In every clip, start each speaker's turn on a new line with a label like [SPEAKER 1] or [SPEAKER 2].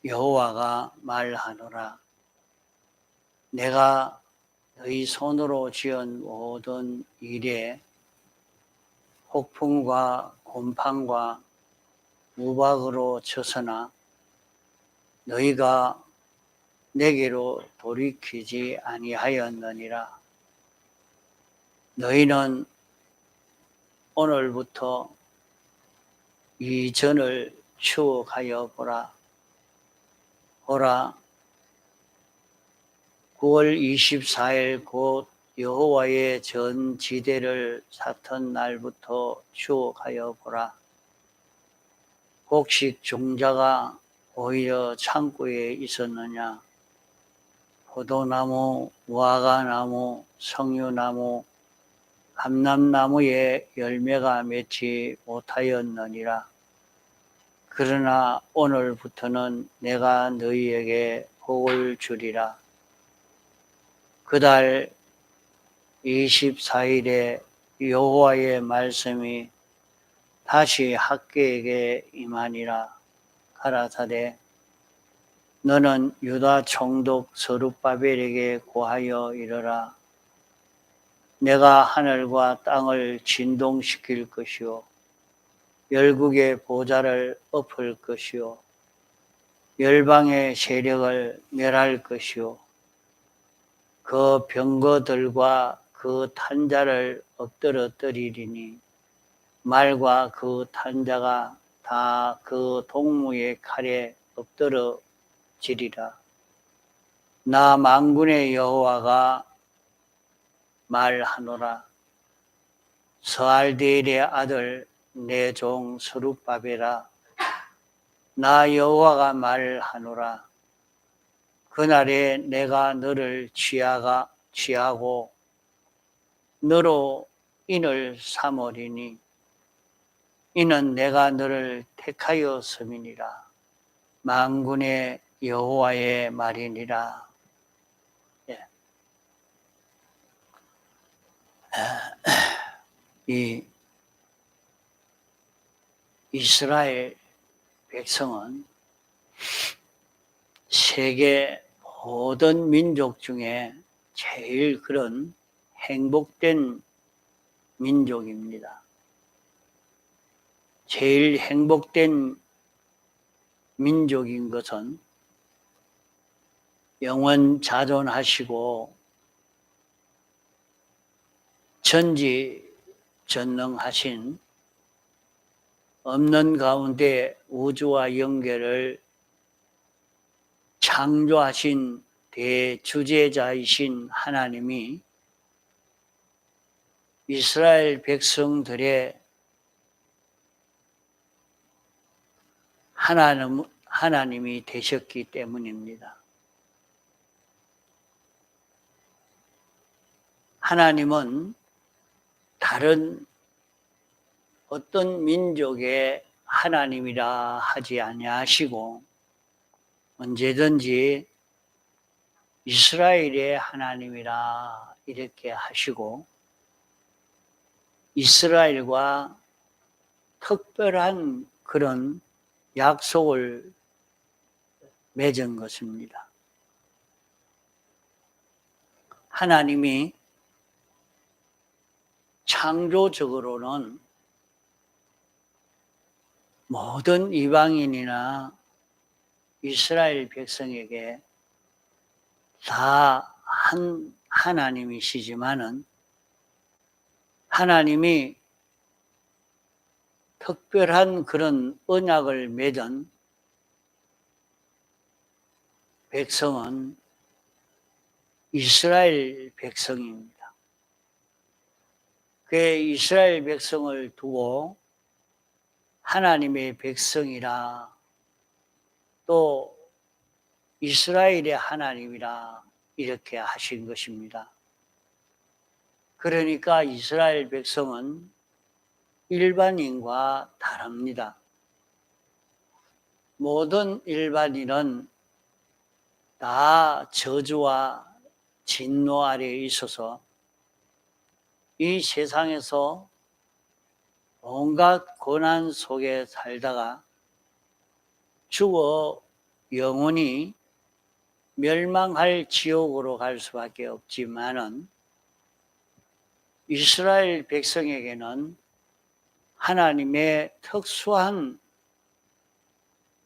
[SPEAKER 1] 여호와가 말하노라. 내가 너희 손으로 지은 모든 일에 폭풍과 곰팡과 우박으로 쳐서나 너희가 내게로 돌이키지 아니하였느니라. 너희는 오늘부터 이 전을 추억하여 보라. 보라, 9월 24일 곧 여호와의 전지대를 쌓던 날부터 추억하여 보라. 곡식 종자가 오히려 창고에 있었느냐? 포도나무, 무화과나무, 석류나무, 감람나무에 열매가 맺지 못하였느니라. 그러나 오늘부터는 내가 너희에게 복을 주리라. 그달 24일에 여호와의 말씀이 다시 학개에게 임하니라. 가라사대 너는 유다 총독 스룹바벨에게 고하여 이르라. 내가 하늘과 땅을 진동시킬 것이요 열국의 보좌를 엎을 것이요 열방의 세력을 멸할 것이요 그 병거들과 그 탄자를 엎드러뜨리리니 말과 그 탄자가 다 그 동무의 칼에 엎드러지리라. 나 만군의 여호와가 말하노라. 스알디엘의 아들 내 종 스룹바벨아, 나 여호와가 말하노라. 그날에 내가 너를 취하고 너로 인을 삼으리니 이는 내가 너를 택하였음이니라. 만군의 여호와의 말이니라. 예. 이 이스라엘 백성은 세계 모든 민족 중에 제일 그런 행복된 민족입니다. 제일 행복된 민족인 것은 영원 자존하시고 전지전능하신 없는 가운데 우주와 연결을 창조하신 대주재자이신 하나님이 이스라엘 백성들의 하나님이 되셨기 때문입니다. 하나님은 다른 어떤 민족의 하나님이라 하지 아니하시고 언제든지 이스라엘의 하나님이라 이렇게 하시고 이스라엘과 특별한 그런 약속을 맺은 것입니다. 하나님이 창조적으로는 모든 이방인이나 이스라엘 백성에게 다 한 하나님이시지만은 하나님이 특별한 그런 언약을 맺은 백성은 이스라엘 백성입니다. 그 이스라엘 백성을 두고 하나님의 백성이라 또 이스라엘의 하나님이라 이렇게 하신 것입니다. 그러니까 이스라엘 백성은 일반인과 다릅니다. 모든 일반인은 다 저주와 진노 아래에 있어서 이 세상에서 온갖 고난 속에 살다가 죽어 영원히 멸망할 지옥으로 갈 수밖에 없지만은 이스라엘 백성에게는 하나님의 특수한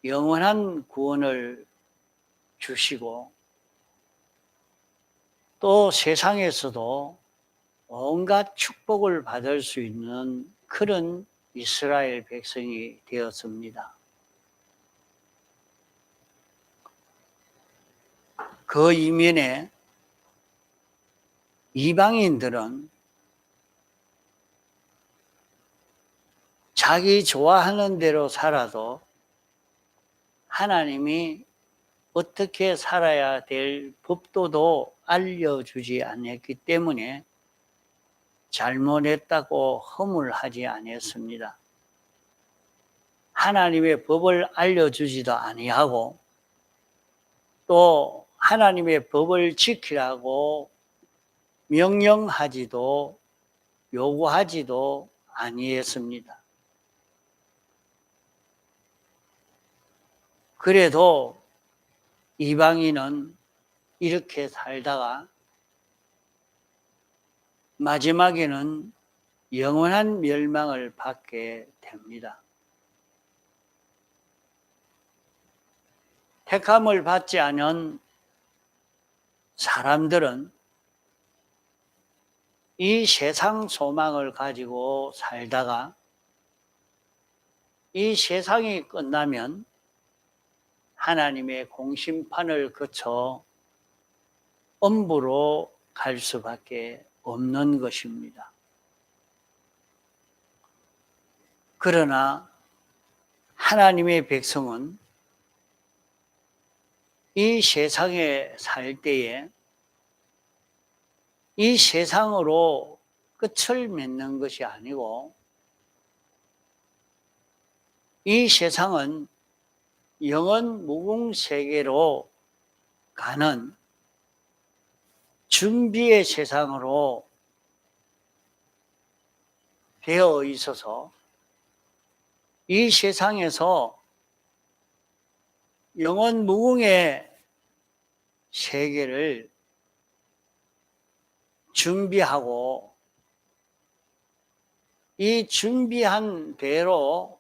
[SPEAKER 1] 영원한 구원을 주시고 또 세상에서도 온갖 축복을 받을 수 있는 그런 이스라엘 백성이 되었습니다. 그 이면에 이방인들은 자기 좋아하는 대로 살아도 하나님이 어떻게 살아야 될 법도도 알려주지 않았기 때문에 잘못했다고 허물하지 않았습니다. 하나님의 법을 알려주지도 아니하고 또 하나님의 법을 지키라고 명령하지도 요구하지도 아니했습니다. 그래도 이방인은 이렇게 살다가 마지막에는 영원한 멸망을 받게 됩니다. 택함을 받지 않은 사람들은 이 세상 소망을 가지고 살다가 이 세상이 끝나면 하나님의 공심판을 거쳐 엄부로 갈 수밖에 없는 것입니다. 그러나 하나님의 백성은 이 세상에 살 때에 이 세상으로 끝을 맺는 것이 아니고 이 세상은 영원 무궁 세계로 가는 준비의 세상으로 되어 있어서 이 세상에서 영원 무궁의 세계를 준비하고 이 준비한 대로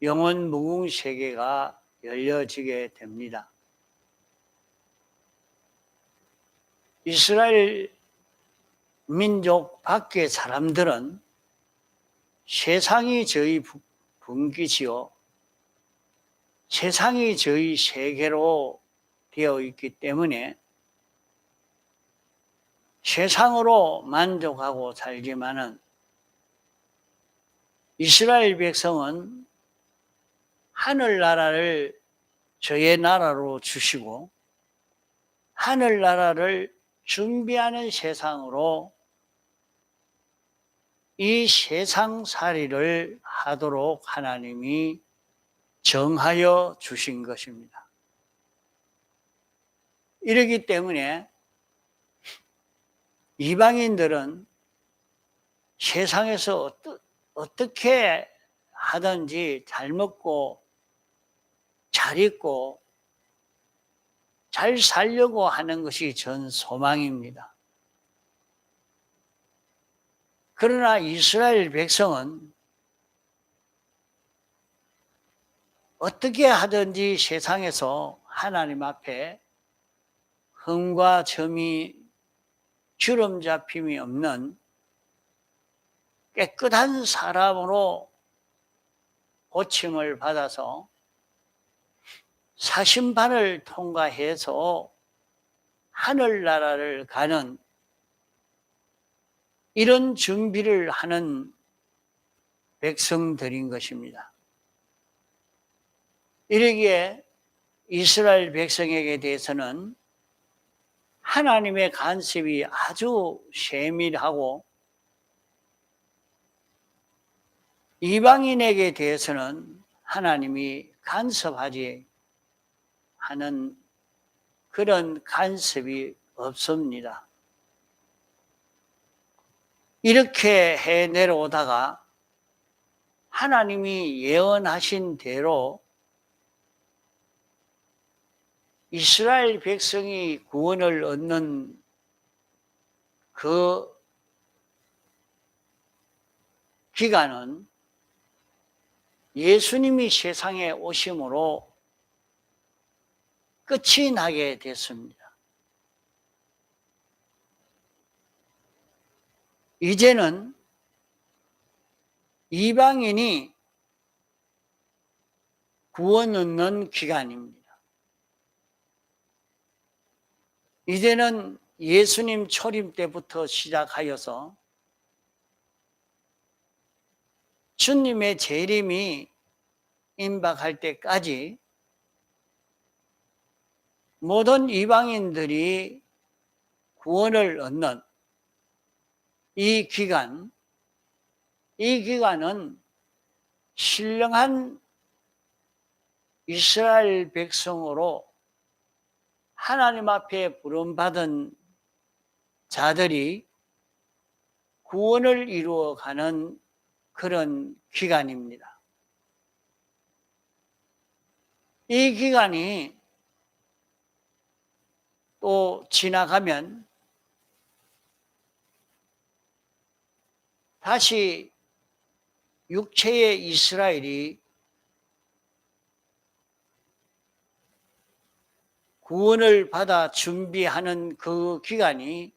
[SPEAKER 1] 영원 무궁 세계가 열려지게 됩니다. 이스라엘 민족 밖의 사람들은 세상이 저희 분기지요. 세상이 저희 세계로 되어 있기 때문에 세상으로 만족하고 살지만은 이스라엘 백성은 하늘나라를 저의 나라로 주시고 하늘나라를 준비하는 세상으로 이 세상살이를 하도록 하나님이 정하여 주신 것입니다. 이러기 때문에 이방인들은 세상에서 어떻게 하든지 잘 먹고 잘 입고 잘 살려고 하는 것이 전 소망입니다. 그러나 이스라엘 백성은 어떻게 하든지 세상에서 하나님 앞에 흠과 점이 주름 잡힘이 없는 깨끗한 사람으로 고침을 받아서 사심판을 통과해서 하늘나라를 가는 이런 준비를 하는 백성들인 것입니다. 이러기에 이스라엘 백성에게 대해서는 하나님의 간섭이 아주 세밀하고 이방인에게 대해서는 하나님이 간섭하지 하는 그런 간섭이 없습니다. 이렇게 해 내려오다가 하나님이 예언하신 대로 이스라엘 백성이 구원을 얻는 그 기간은 예수님이 세상에 오심으로 끝이 나게 됐습니다. 이제는 이방인이 구원 얻는 기간입니다. 이제는 예수님 초림 때부터 시작하여서 주님의 재림이 임박할 때까지 모든 이방인들이 구원을 얻는 이 기간은 신령한 이스라엘 백성으로 하나님 앞에 부름받은 자들이 구원을 이루어가는 그런 기간입니다. 이 기간이 또 지나가면 다시 육체의 이스라엘이 구원을 받아 준비하는 그 기간이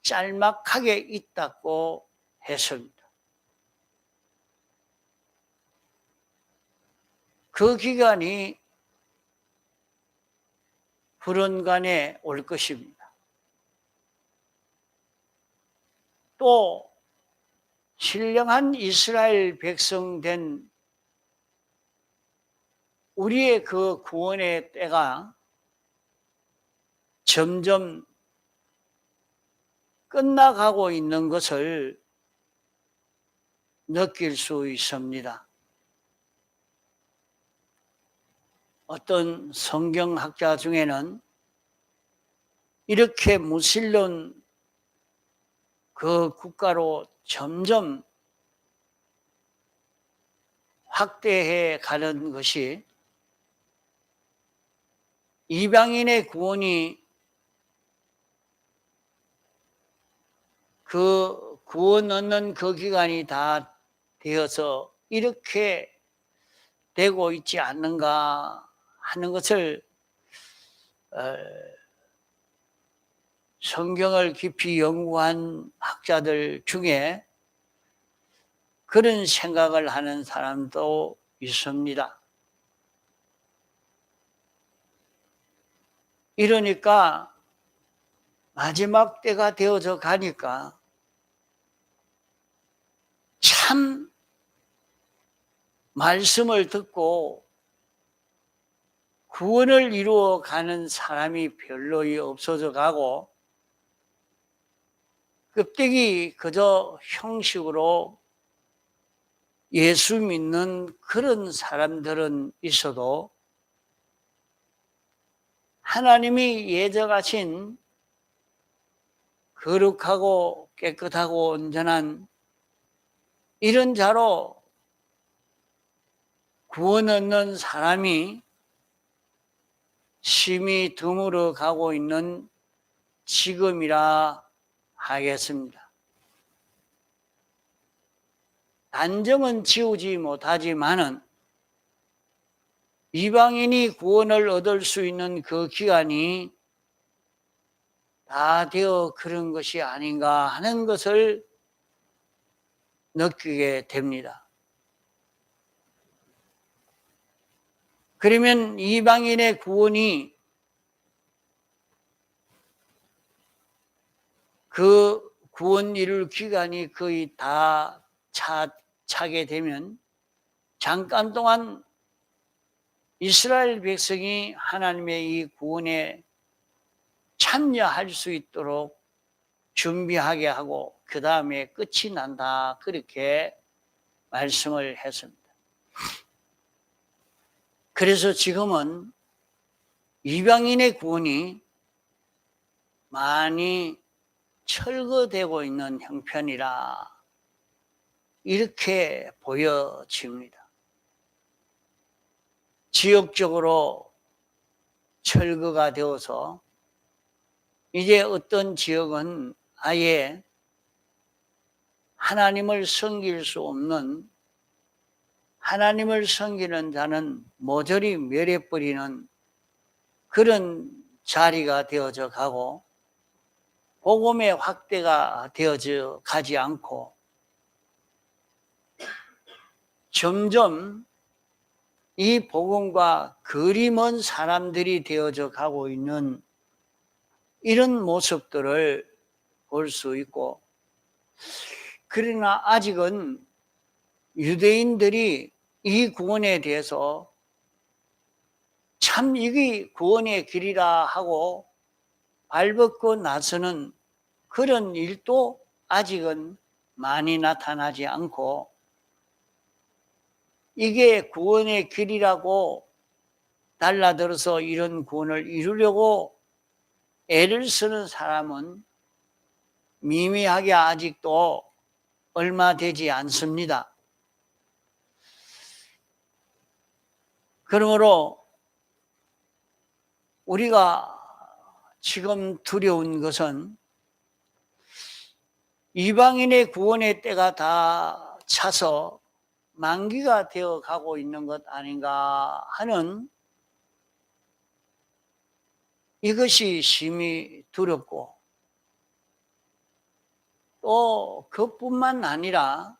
[SPEAKER 1] 짤막하게 있다고 했습니다. 그 기간이 불언간에 올 것입니다. 또 신령한 이스라엘 백성 된 우리의 그 구원의 때가 점점 끝나가고 있는 것을 느낄 수 있습니다. 어떤 성경학자 중에는 이렇게 무신론 그 국가로 점점 확대해 가는 것이 이방인의 구원이 그 구원 얻는 그 기간이 다 되어서 이렇게 되고 있지 않는가 하는 것을 성경을 깊이 연구한 학자들 중에 그런 생각을 하는 사람도 있습니다. 이러니까 마지막 때가 되어져 가니까 참 말씀을 듣고 구원을 이루어 가는 사람이 별로 없어져 가고 껍데기 그저 형식으로 예수 믿는 그런 사람들은 있어도 하나님이 예정하신 거룩하고 깨끗하고 온전한 이런 자로 구원 얻는 사람이 심히 드물어 가고 있는 지금이라 하겠습니다. 단정은 지우지 못하지만은 이방인이 구원을 얻을 수 있는 그 기간이 다 되어 그런 것이 아닌가 하는 것을 느끼게 됩니다. 그러면 이방인의 구원이 그 구원 이룰 기간이 거의 다 차게 되면 잠깐 동안 이스라엘 백성이 하나님의 이 구원에 참여할 수 있도록 준비하게 하고 그 다음에 끝이 난다 그렇게 말씀을 했습니다. 그래서 지금은 이방인의 구원이 많이 철거되고 있는 형편이라 이렇게 보여집니다. 지역적으로 철거가 되어서 이제 어떤 지역은 아예 하나님을 섬길 수 없는, 하나님을 섬기는 자는 모조리 멸해버리는 그런 자리가 되어져 가고, 복음의 확대가 되어져 가지 않고 점점 이 복음과 거리 먼 사람들이 되어져 가고 있는 이런 모습들을 볼 수 있고, 그러나 아직은 유대인들이 이 구원에 대해서 참 이게 구원의 길이라 하고 발벗고 나서는 그런 일도 아직은 많이 나타나지 않고, 이게 구원의 길이라고 달라들어서 이런 구원을 이루려고 애를 쓰는 사람은 미미하게 아직도 얼마 되지 않습니다. 그러므로 우리가 지금 두려운 것은 이방인의 구원의 때가 다 차서 만기가 되어 가고 있는 것 아닌가 하는, 이것이 심히 두렵고, 또 그뿐만 아니라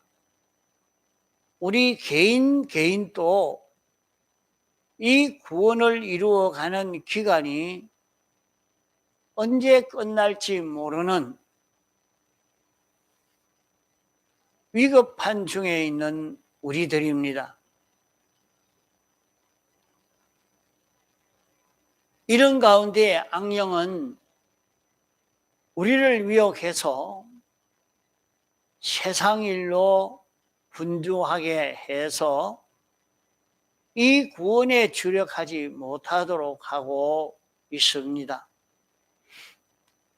[SPEAKER 1] 우리 개인도 이 구원을 이루어가는 기간이 언제 끝날지 모르는 위급한 중에 있는 우리들입니다. 이런 가운데 악령은 우리를 미혹해서 세상 일로 분주하게 해서 이 구원에 주력하지 못하도록 하고 있습니다.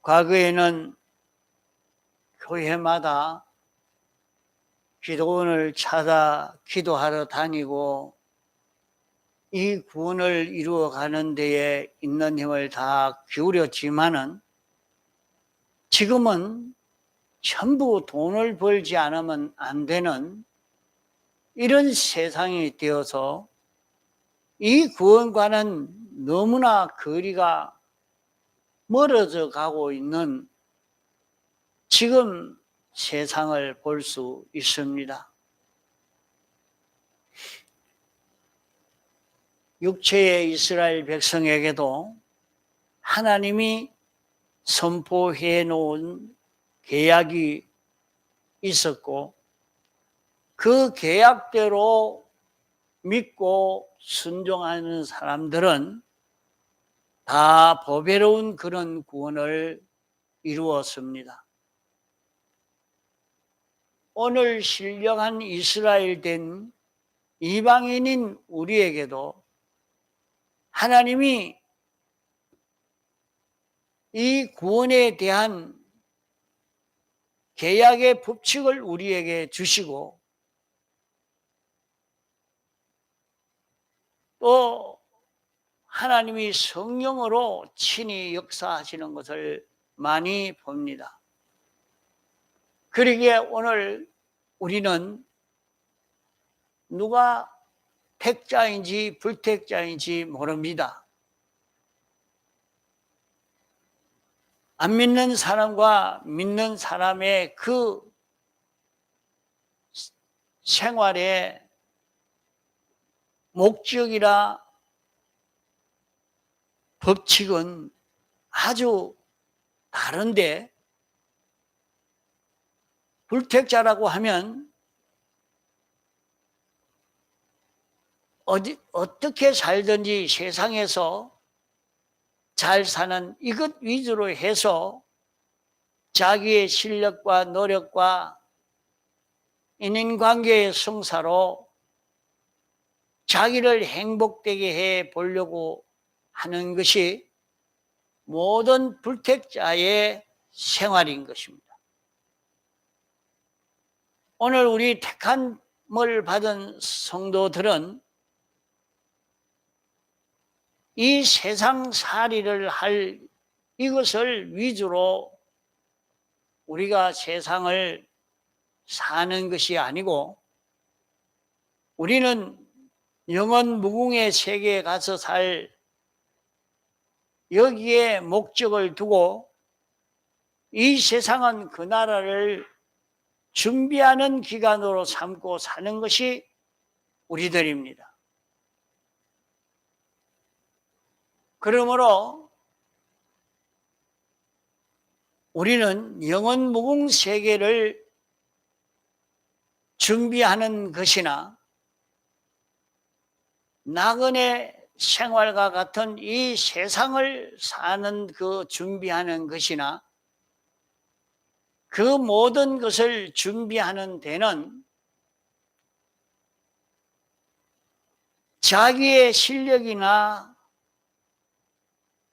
[SPEAKER 1] 과거에는 교회마다 기도원을 찾아 기도하러 다니고 이 구원을 이루어가는 데에 있는 힘을 다 기울였지만은, 지금은 전부 돈을 벌지 않으면 안 되는 이런 세상이 되어서 이 구원과는 너무나 거리가 멀어져 가고 있는 지금 세상을 볼 수 있습니다. 육체의 이스라엘 백성에게도 하나님이 선포해 놓은 계약이 있었고, 그 계약대로 믿고 순종하는 사람들은 다 보배로운 그런 구원을 이루었습니다. 오늘 신령한 이스라엘 된 이방인인 우리에게도 하나님이 이 구원에 대한 계약의 법칙을 우리에게 주시고, 또 하나님이 성령으로 친히 역사하시는 것을 많이 봅니다. 그러기에 오늘 우리는 누가 택자인지 불택자인지 모릅니다. 안 믿는 사람과 믿는 사람의 그 생활의 목적이라 법칙은 아주 다른데, 불택자라고 하면 어떻게 살든지 세상에서 잘 사는 이것 위주로 해서 자기의 실력과 노력과 인간관계의 성사로 자기를 행복되게 해 보려고 하는 것이 모든 불택자의 생활인 것입니다. 오늘 우리 택함을 받은 성도들은 이 세상살이를 할 이것을 위주로 우리가 세상을 사는 것이 아니고, 우리는 영원 무궁의 세계에 가서 살 여기에 목적을 두고 이 세상은 그 나라를 준비하는 기간으로 삼고 사는 것이 우리들입니다. 그러므로 우리는 영원 무궁 세계를 준비하는 것이나 나그네 생활과 같은 이 세상을 사는 그 준비하는 것이나 그 모든 것을 준비하는 데는 자기의 실력이나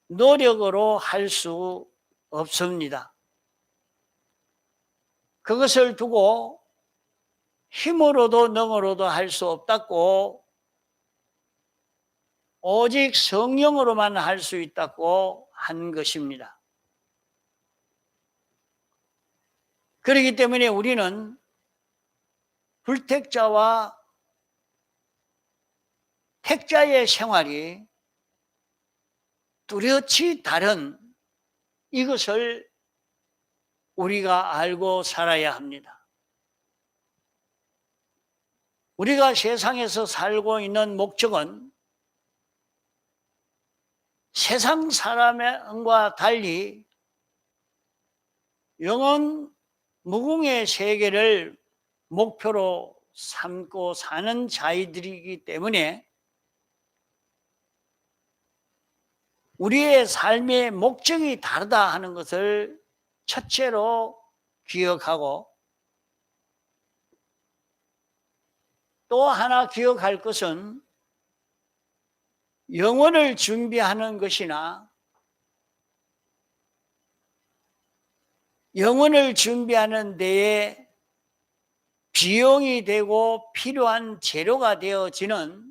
[SPEAKER 1] 노력으로 할 수 없습니다. 그것을 두고 힘으로도 능으로도 할 수 없다고, 오직 성령으로만 할 수 있다고 한 것입니다. 그렇기 때문에 우리는 불택자와 택자의 생활이 뚜렷이 다른 이것을 우리가 알고 살아야 합니다. 우리가 세상에서 살고 있는 목적은 세상 사람과 달리 영원 무궁의 세계를 목표로 삼고 사는 자들이기 때문에 우리의 삶의 목적이 다르다 하는 것을 첫째로 기억하고, 또 하나 기억할 것은 영혼을 준비하는 것이나 영혼을 준비하는 데에 비용이 되고 필요한 재료가 되어지는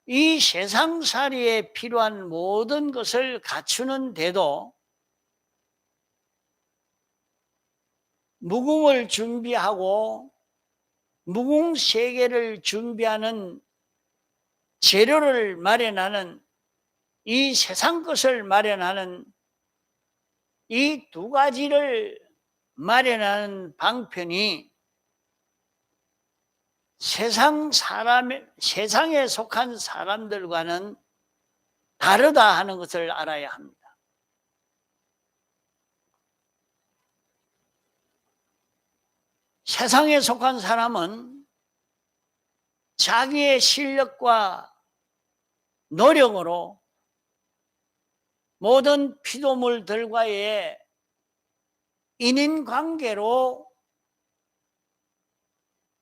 [SPEAKER 1] 이 세상살이에 필요한 모든 것을 갖추는 데도 무궁을 준비하고 무궁세계를 준비하는 재료를 마련하는, 이 세상 것을 마련하는 이 두 가지를 마련하는 방편이 세상에 속한 사람들과는 다르다 하는 것을 알아야 합니다. 세상에 속한 사람은 자기의 실력과 노력으로 모든 피조물들과의 인인관계로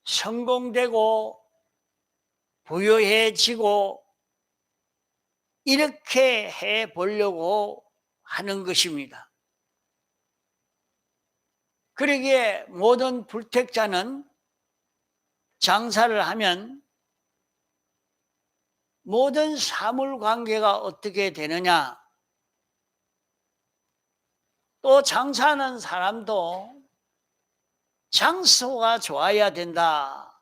[SPEAKER 1] 성공되고 부유해지고 이렇게 해보려고 하는 것입니다. 그러기에 모든 불택자는 장사를 하면 모든 사물관계가 어떻게 되느냐, 또 장사하는 사람도 장소가 좋아야 된다,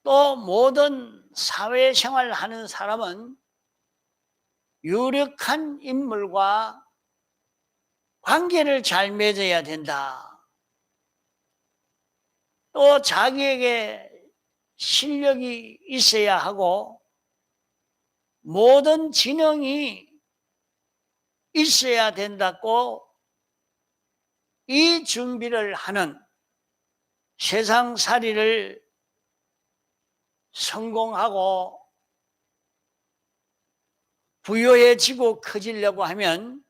[SPEAKER 1] 또 모든 사회생활 하는 사람은 유력한 인물과 관계를 잘 맺어야 된다, 또 자기에게 실력이 있어야 하고 모든 지능이 있어야 된다고 이 준비를 하는, 세상살이를 성공하고 부유해지고 커지려고 하면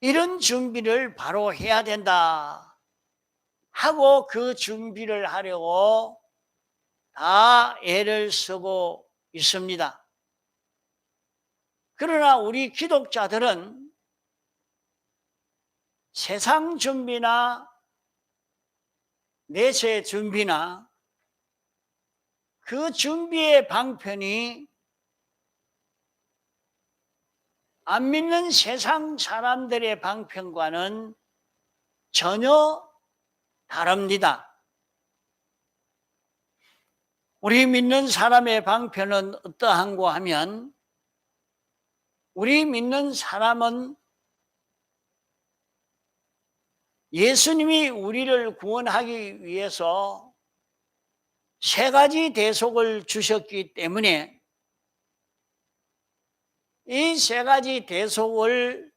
[SPEAKER 1] 이런 준비를 바로 해야 된다 하고 그 준비를 하려고 다 애를 쓰고 있습니다. 그러나 우리 기독자들은 세상 준비나 내세 준비나 그 준비의 방편이 안 믿는 세상 사람들의 방편과는 전혀 다릅니다. 우리 믿는 사람의 방편은 어떠한고 하면, 우리 믿는 사람은 예수님이 우리를 구원하기 위해서 세 가지 대속을 주셨기 때문에 이 세 가지 대속을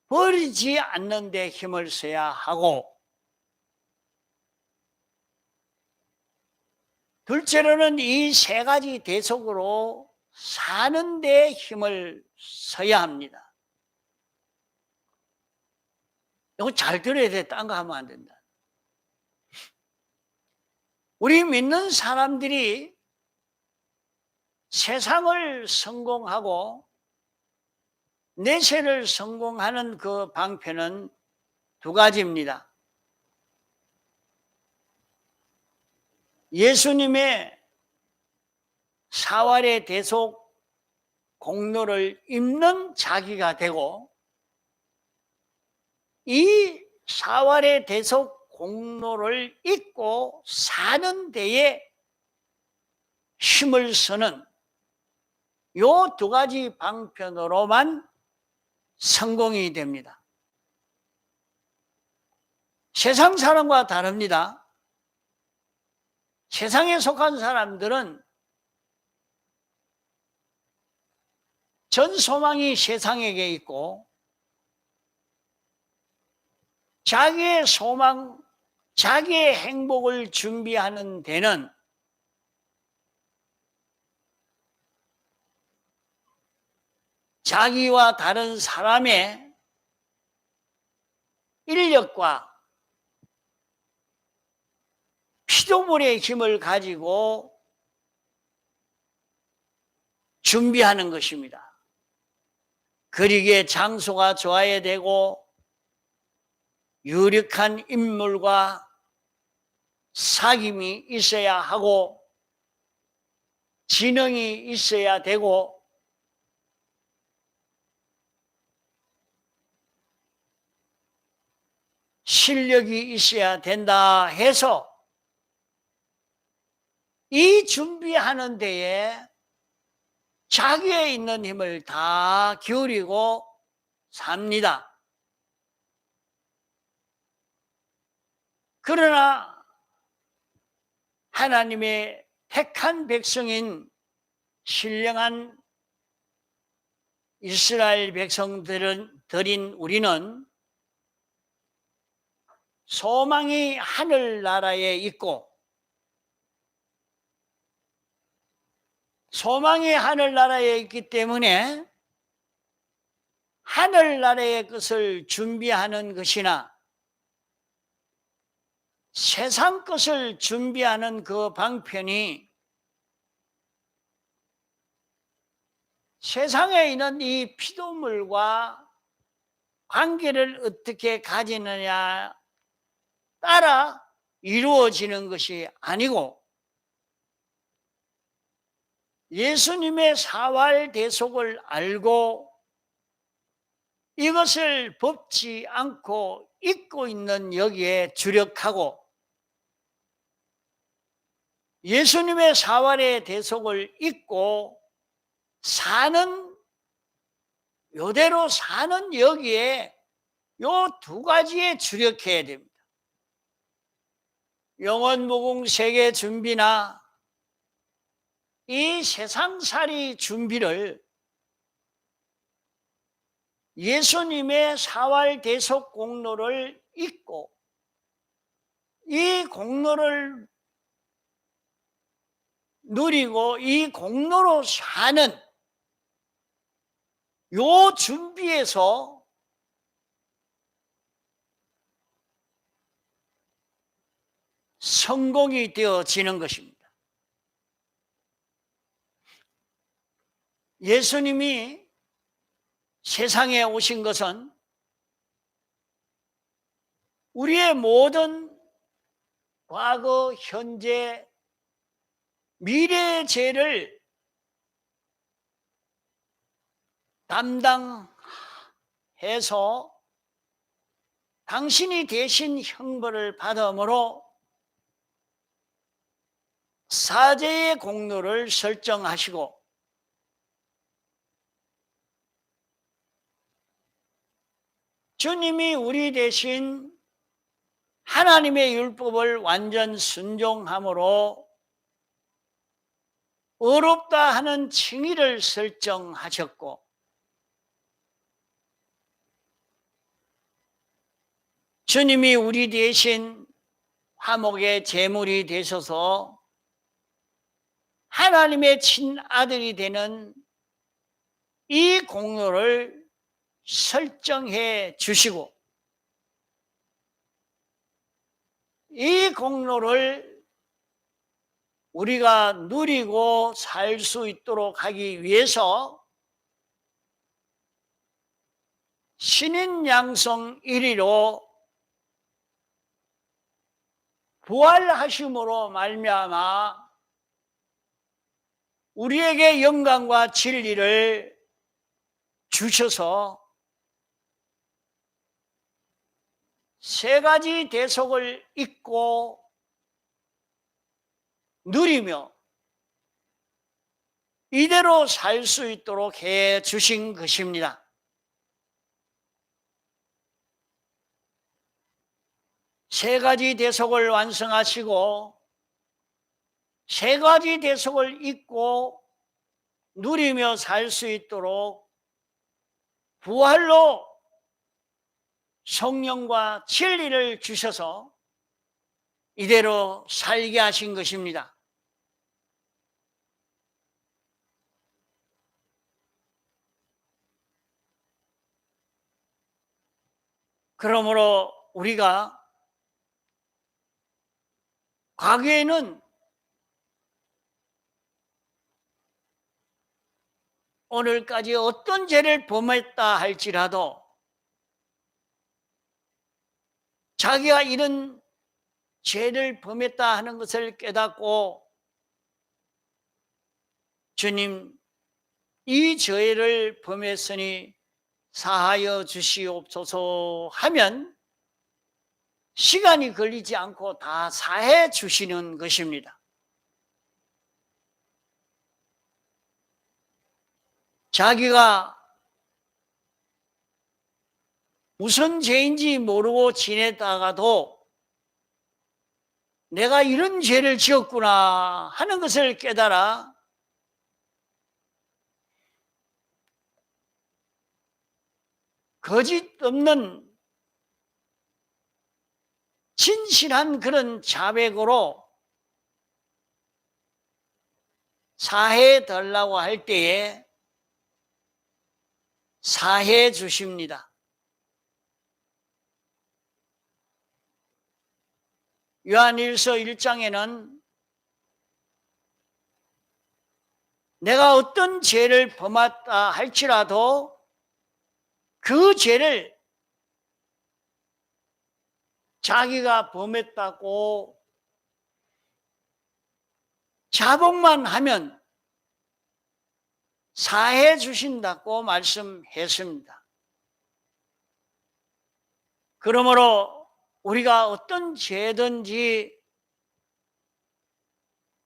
[SPEAKER 1] 버리지 않는 데 힘을 써야 하고, 둘째로는 이 세 가지 대속으로 사는 데 힘을 써야 합니다. 이거 잘 들어야 돼. 딴 거 하면 안 된다. 우리 믿는 사람들이 세상을 성공하고 내세를 성공하는 그 방편은 두 가지입니다. 예수님의 사활의 대속 공로를 입는 자기가 되고, 이 사활의 대속 공로를 입고 사는 데에 힘을 쓰는 요 두 가지 방편으로만 성공이 됩니다. 세상 사람과 다릅니다. 세상에 속한 사람들은 전 소망이 세상에게 있고, 자기의 소망, 자기의 행복을 준비하는 데는 자기와 다른 사람의 인력과 피조물의 힘을 가지고 준비하는 것입니다. 그리기에 장소가 좋아야 되고, 유력한 인물과 사귐이 있어야 하고, 지능이 있어야 되고, 실력이 있어야 된다 해서 이 준비하는 데에 자기에 있는 힘을 다 기울이고 삽니다. 그러나 하나님의 택한 백성인 신령한 이스라엘 백성들인 우리는 소망이 하늘나라에 있고, 소망이 하늘나라에 있기 때문에 하늘나라의 것을 준비하는 것이나 세상 것을 준비하는 그 방편이 세상에 있는 이 피조물과 관계를 어떻게 가지느냐 따라 이루어지는 것이 아니고, 예수님의 사활 대속을 알고 이것을 벗지 않고 잊고 있는 여기에 주력하고, 예수님의 사활의 대속을 잊고 사는, 요대로 사는 여기에 요 두 가지에 주력해야 됩니다. 영원무궁 세계 준비나 이 세상살이 준비를 예수님의 사활 대속 공로를 잊고 이 공로를 누리고 이 공로로 사는 요 준비에서 성공이 되어지는 것입니다. 예수님이 세상에 오신 것은 우리의 모든 과거, 현재, 미래의 죄를 담당해서 당신이 대신 형벌을 받음으로 사죄의 공로를 설정하시고 주님이 우리 대신 하나님의 율법을 완전 순종함으로 의롭다 하는 칭의를 설정하셨고 주님이 우리 대신 화목의 제물이 되셔서 하나님의 친아들이 되는 이 공로를 설정해 주시고 이 공로를 우리가 누리고 살 수 있도록 하기 위해서 신인 양성 1위로 부활하심으로 말미암아 우리에게 영광과 진리를 주셔서 세 가지 대속을 잊고 누리며 이대로 살 수 있도록 해 주신 것입니다. 세 가지 대속을 완성하시고 세 가지 대속을 잊고 누리며 살 수 있도록 부활로 성령과 진리를 주셔서 이대로 살게 하신 것입니다. 그러므로 우리가 과거에는 오늘까지 어떤 죄를 범했다 할지라도 자기가 이런 죄를 범했다 하는 것을 깨닫고 주님, 이 죄를 범했으니 사하여 주시옵소서 하면 시간이 걸리지 않고 다 사해 주시는 것입니다. 자기가 무슨 죄인지 모르고 지내다가도 내가 이런 죄를 지었구나 하는 것을 깨달아 거짓 없는 진실한 그런 자백으로 사해 달라고 할 때에 사해 주십니다. 요한일서 1장에는 내가 어떤 죄를 범했다 할지라도 그 죄를 자기가 범했다고 자복만 하면 사해 주신다고 말씀했습니다. 그러므로 우리가 어떤 죄든지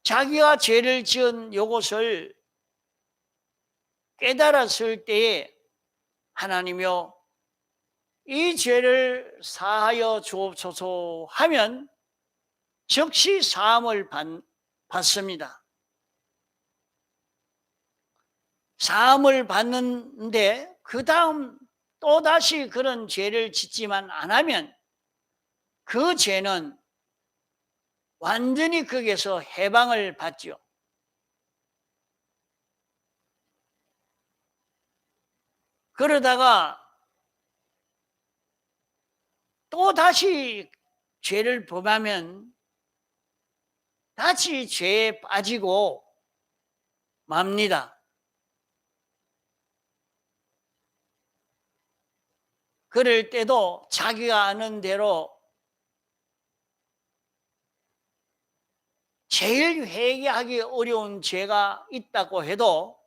[SPEAKER 1] 자기가 죄를 지은 이것을 깨달았을 때에 하나님이여 이 죄를 사하여 주옵소서 하면 즉시 사함을 받습니다. 사함을 받는데 그 다음 또다시 그런 죄를 짓지만 안 하면 그 죄는 완전히 거기에서 해방을 받죠. 그러다가 또다시 죄를 범하면 다시 죄에 빠지고 맙니다. 그럴 때도 자기가 아는 대로 제일 회개하기 어려운 죄가 있다고 해도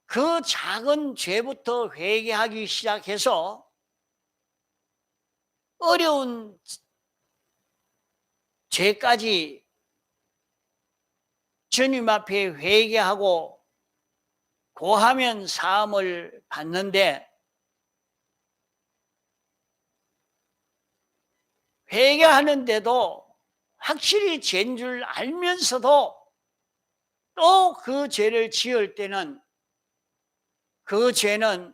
[SPEAKER 1] 그 작은 죄부터 회개하기 시작해서 어려운 죄까지 주님 앞에 회개하고 고하면 사함을 받는데, 회개하는데도 확실히 죄인 줄 알면서도 또 그 죄를 지을 때는 그 죄는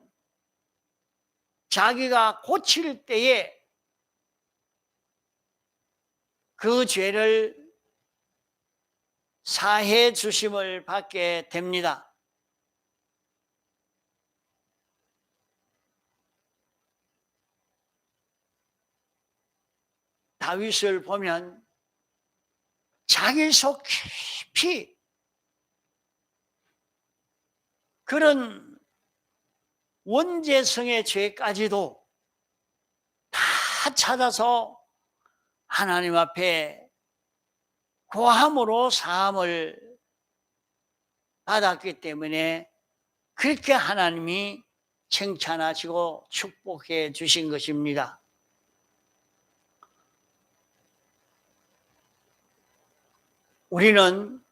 [SPEAKER 1] 자기가 고칠 때에 그 죄를 사해 주심을 받게 됩니다. 다윗을 보면 자기 속 깊이 그런 원죄성의 죄까지도 다 찾아서 하나님 앞에 고함으로 사함을 받았기 때문에 그렇게 하나님이 칭찬하시고 축복해 주신 것입니다. 우리는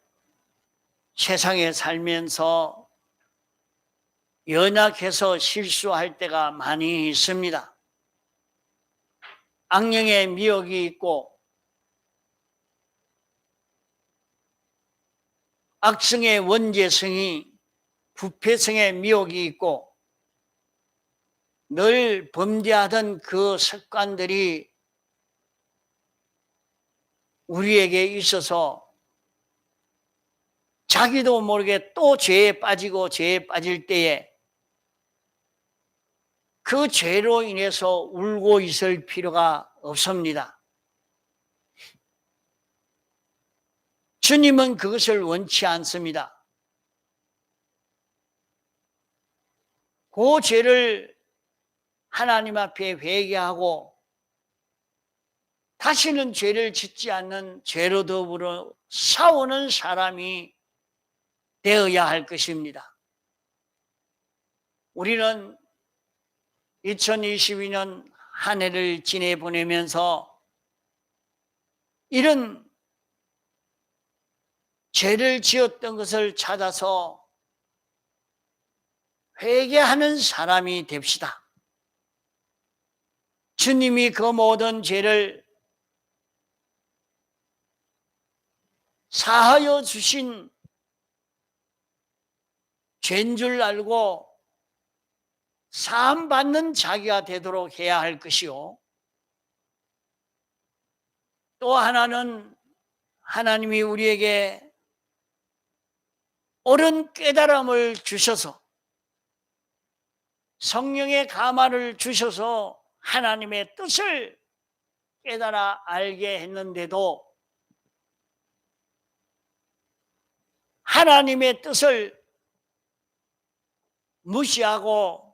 [SPEAKER 1] 세상에 살면서 연약해서 실수할 때가 많이 있습니다. 악령의 미혹이 있고 악성의 원죄성이, 부패성의 미혹이 있고 늘 범죄하던 그 습관들이 우리에게 있어서 자기도 모르게 또 죄에 빠지고 죄에 빠질 때에 그 죄로 인해서 울고 있을 필요가 없습니다. 주님은 그것을 원치 않습니다. 그 죄를 하나님 앞에 회개하고 다시는 죄를 짓지 않는 죄로 더불어 싸우는 사람이 되어야 할 것입니다. 우리는 2022년 한 해를 지내보내면서 이런 죄를 지었던 것을 찾아서 회개하는 사람이 됩시다. 주님이 그 모든 죄를 사하여 주신 죄인 줄 알고 사함받는 자기가 되도록 해야 할 것이요, 또 하나는 하나님이 우리에게 옳은 깨달음을 주셔서 성령의 감화를 주셔서 하나님의 뜻을 깨달아 알게 했는데도 하나님의 뜻을 무시하고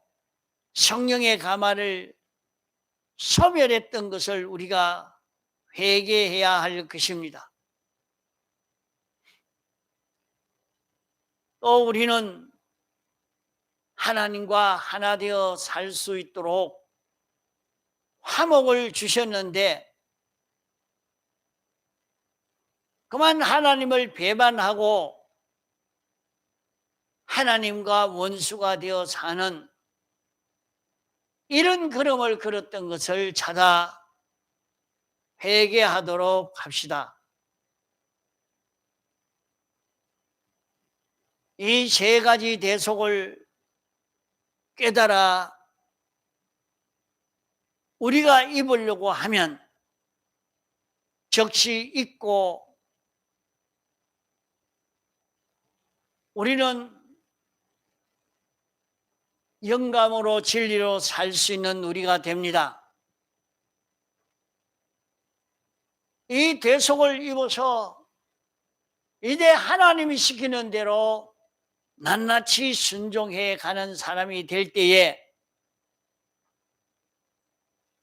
[SPEAKER 1] 성령의 감화를 소멸했던 것을 우리가 회개해야 할 것입니다. 또 우리는 하나님과 하나 되어 살 수 있도록 화목을 주셨는데 그만 하나님을 배반하고 하나님과 원수가 되어 사는 이런 걸음을 걸었던 것을 찾아 회개하도록 합시다. 이 세 가지 대속을 깨달아 우리가 입으려고 하면 적시 잊고 우리는 영감으로 진리로 살 수 있는 우리가 됩니다. 이 대속을 입어서 이제 하나님이 시키는 대로 낱낱이 순종해 가는 사람이 될 때에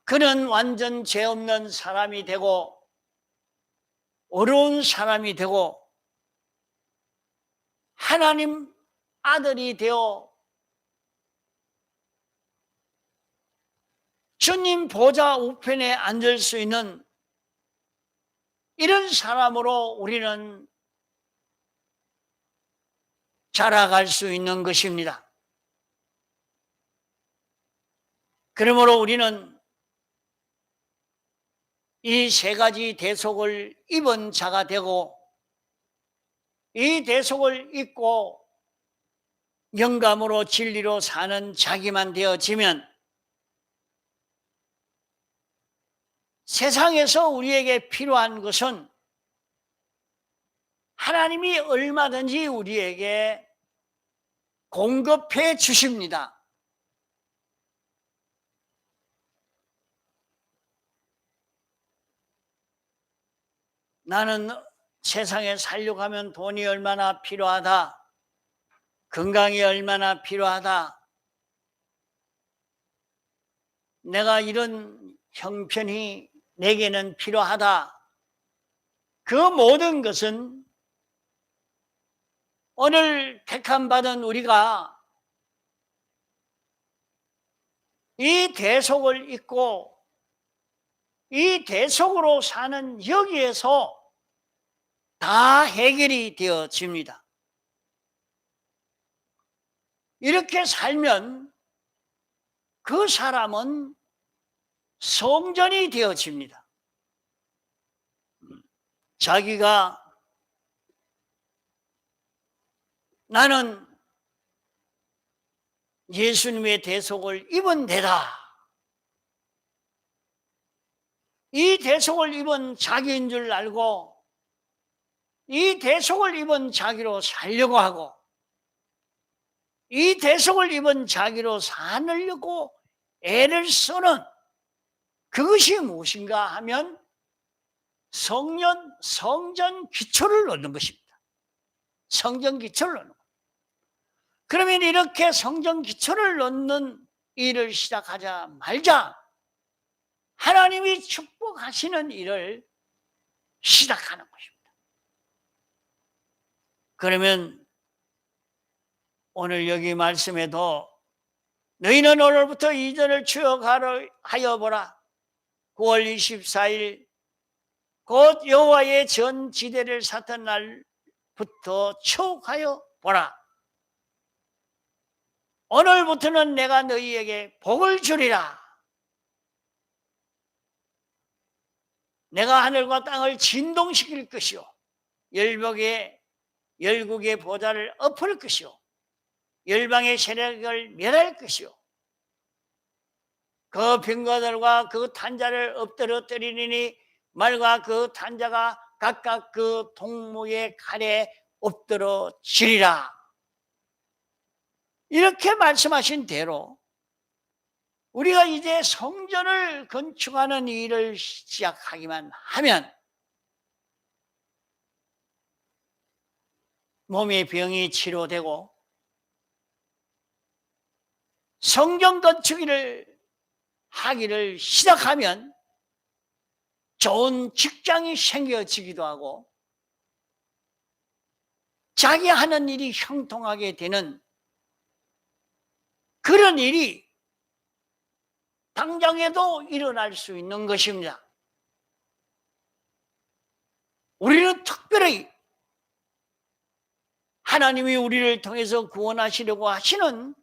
[SPEAKER 1] 그는 완전 죄 없는 사람이 되고 어려운 사람이 되고 하나님 아들이 되어 주님 보좌 우편에 앉을 수 있는 이런 사람으로 우리는 자라갈 수 있는 것입니다. 그러므로 우리는 이 세 가지 대속을 입은 자가 되고 이 대속을 입고 영감으로 진리로 사는 자기만 되어지면 세상에서 우리에게 필요한 것은 하나님이 얼마든지 우리에게 공급해 주십니다. 나는 세상에 살려고 하면 돈이 얼마나 필요하다. 건강이 얼마나 필요하다. 내가 이런 형편이 내게는 필요하다. 그 모든 것은 오늘 택함받은 우리가 이 대속을 입고 이 대속으로 사는 여기에서 다 해결이 되어집니다. 이렇게 살면 그 사람은 성전이 되어집니다. 자기가 나는 예수님의 대속을 입은 데다. 이 대속을 입은 자기인 줄 알고 이 대속을 입은 자기로 살려고 하고 이 대속을 입은 자기로 살려고 애를 쓰는 그것이 무엇인가 하면 성전 기초를 놓는 것입니다. 성전 기초를 놓는 것. 그러면 이렇게 성전 기초를 놓는 일을 시작하자마자 하나님이 축복하시는 일을 시작하는 것입니다. 그러면 오늘 여기 말씀에도 너희는 오늘부터 이전을 추억하여 보라. 9월 24일 곧 여호와의 전지대를 샀던 날부터 추억하여 보라. 오늘부터는 내가 너희에게 복을 주리라. 내가 하늘과 땅을 진동시킬 것이요 열국의 보좌를 엎을 것이요 열방의 세력을 멸할 것이요 그 병거들과 그 탄자를 엎드러뜨리니 말과 그 탄자가 각각 그 동무의 칼에 엎드러지리라. 이렇게 말씀하신 대로 우리가 이제 성전을 건축하는 일을 시작하기만 하면 몸의 병이 치료되고 성전 건축을 하기를 시작하면 좋은 직장이 생겨지기도 하고 자기 하는 일이 형통하게 되는 그런 일이 당장에도 일어날 수 있는 것입니다. 우리는 특별히 하나님이 우리를 통해서 구원하시려고 하시는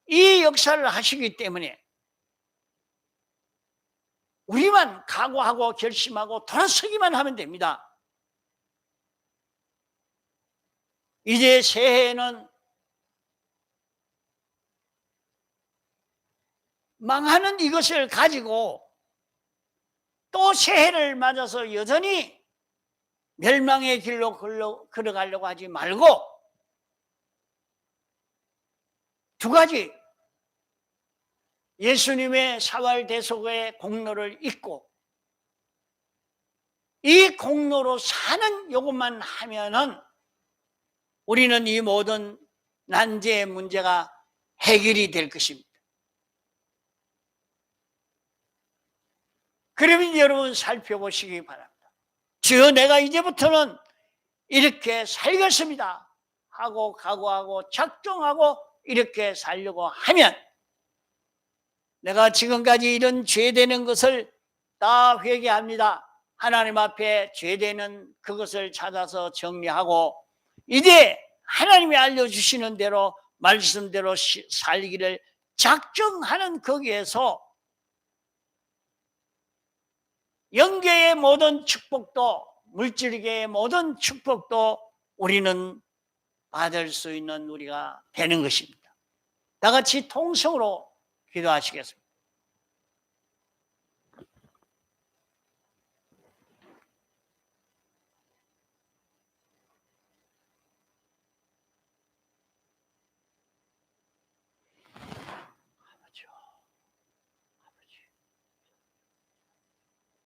[SPEAKER 1] 이 역사를 하시기 때문에 우리만 각오하고 결심하고 돌아서기만 하면 됩니다. 이제 새해에는 망하는 이것을 가지고 또 새해를 맞아서 여전히 멸망의 길로 걸어가려고 하지 말고 두 가지 예수님의 사활 대속의 공로를 잊고 이 공로로 사는 요것만 하면은 우리는 이 모든 난제의 문제가 해결이 될 것입니다. 그러면 여러분 살펴보시기 바랍니다. 주여 내가 이제부터는 이렇게 살겠습니다 하고 각오하고 작정하고 이렇게 살려고 하면 내가 지금까지 이런 죄되는 것을 다 회개합니다. 하나님 앞에 죄되는 그것을 찾아서 정리하고 이제 하나님이 알려주시는 대로 말씀대로 살기를 작정하는 거기에서 영계의 모든 축복도 물질계의 모든 축복도 우리는 받을 수 있는 우리가 되는 것입니다. 다 같이 통성으로 기도하시겠습니다.